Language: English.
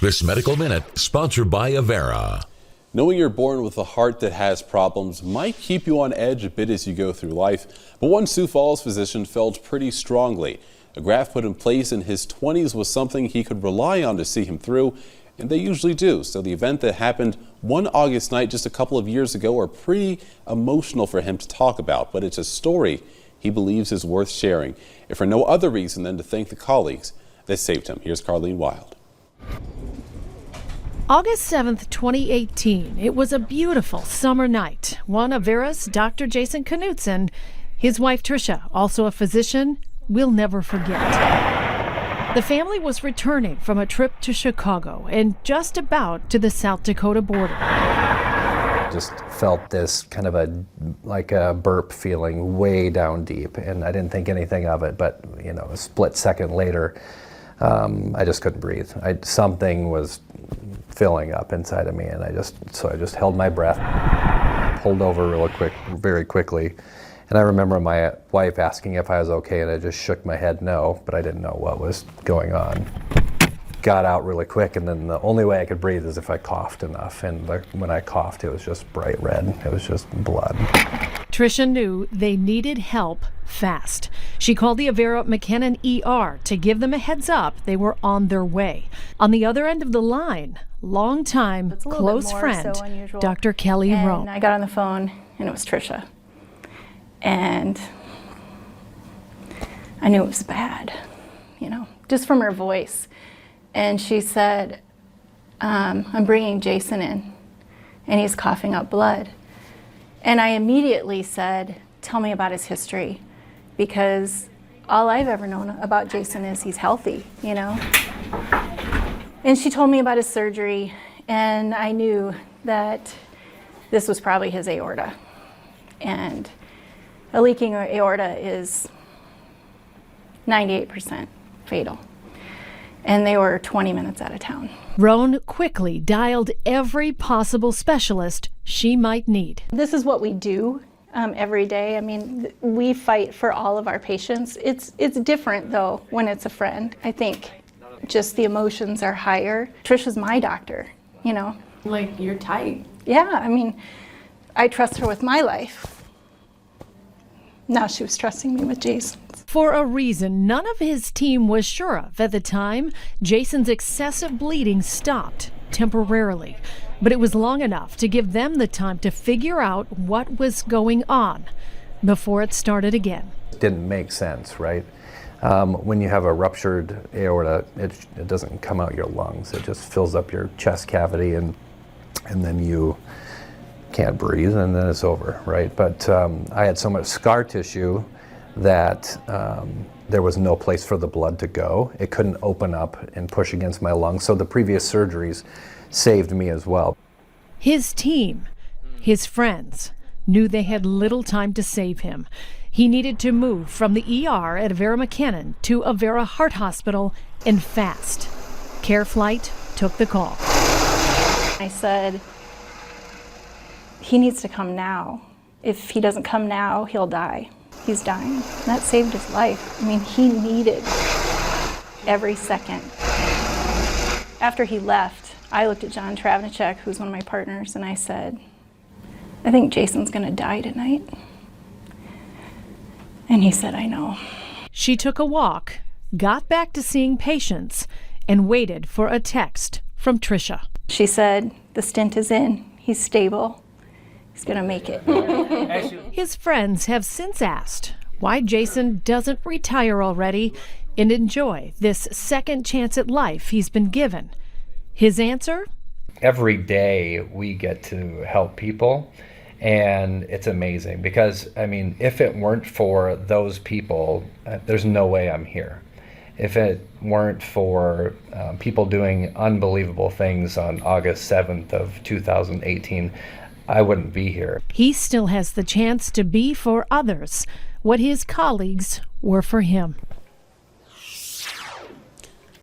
This Medical Minute, sponsored by Avera. Knowing you're born with a heart that has problems might keep you on edge a bit as you go through life, but one Sioux Falls physician felt pretty strongly. A graft put in place in his 20s was something he could rely on to see him through, and they usually do. So the event that happened one August night just a couple of years ago are pretty emotional for him to talk about, but it's a story he believes is worth sharing, if for no other reason than to thank the colleagues that saved him. Here's Carlene Wild. August 7th, 2018. It was a beautiful summer night. One Avera's Dr. Jason Knudson, his wife Tricia, also a physician, will never forget. The family was returning from a trip to Chicago and just about to the South Dakota border. Just felt this kind of like a burp feeling way down deep, and I didn't think anything of it, but a split second later, I just couldn't breathe. Something was filling up inside of me, and I just held my breath, pulled over very quickly, and I remember my wife asking if I was okay, and I just shook my head no, but I didn't know what was going on. Got out really quick, and then the only way I could breathe is if I coughed enough, and when I coughed, it was just bright red. It was just blood. Tricia knew they needed help fast. She called the Avera McKinnon ER to give them a heads up they were on their way. On the other end of the line, longtime close friend, Dr. Kelly Rome. I got on the phone, and it was Tricia. And I knew it was bad, just from her voice. And she said, I'm bringing Jason in, and he's coughing up blood. And I immediately said, tell me about his history, because all I've ever known about Jason is he's healthy, And she told me about his surgery, and I knew that this was probably his aorta. And a leaking aorta is 98% fatal. And they were 20 minutes out of town. Roan quickly dialed every possible specialist she might need. This is what we do every day. I mean, we fight for all of our patients. It's different, though, when it's a friend. I think just the emotions are higher. Trisha's my doctor, Like, you're tight. Yeah, I mean, I trust her with my life. Now she was trusting me with Jason's. For a reason none of his team was sure of at the time, Jason's excessive bleeding stopped temporarily. But it was long enough to give them the time to figure out what was going on before it started again. It didn't make sense, right? When you have a ruptured aorta, it doesn't come out your lungs. It just fills up your chest cavity, and then you can't breathe, and then it's over, right? But I had so much scar tissue that there was no place for the blood to go. It couldn't open up and push against my lungs, so the previous surgeries saved me as well. His team, his friends, knew they had little time to save him. He needed to move from the ER at Avera McKinnon to Avera Heart Hospital, and fast. Care Flight took the call. I said, he needs to come now. If he doesn't come now, he'll die. He's dying. And that saved his life. I mean, he needed every second. After he left, I looked at John Travnicek, who's one of my partners, and I said, I think Jason's gonna die tonight. And he said, I know. She took a walk, got back to seeing patients, and waited for a text from Tricia. She said, the stent is in, he's stable. He's gonna make it. His friends have since asked why Jason doesn't retire already and enjoy this second chance at life he's been given. His answer? Every day we get to help people, and it's amazing because, if it weren't for those people, there's no way I'm here. If it weren't for people doing unbelievable things on August 7th of 2018, I wouldn't be here. He still has the chance to be for others what his colleagues were for him.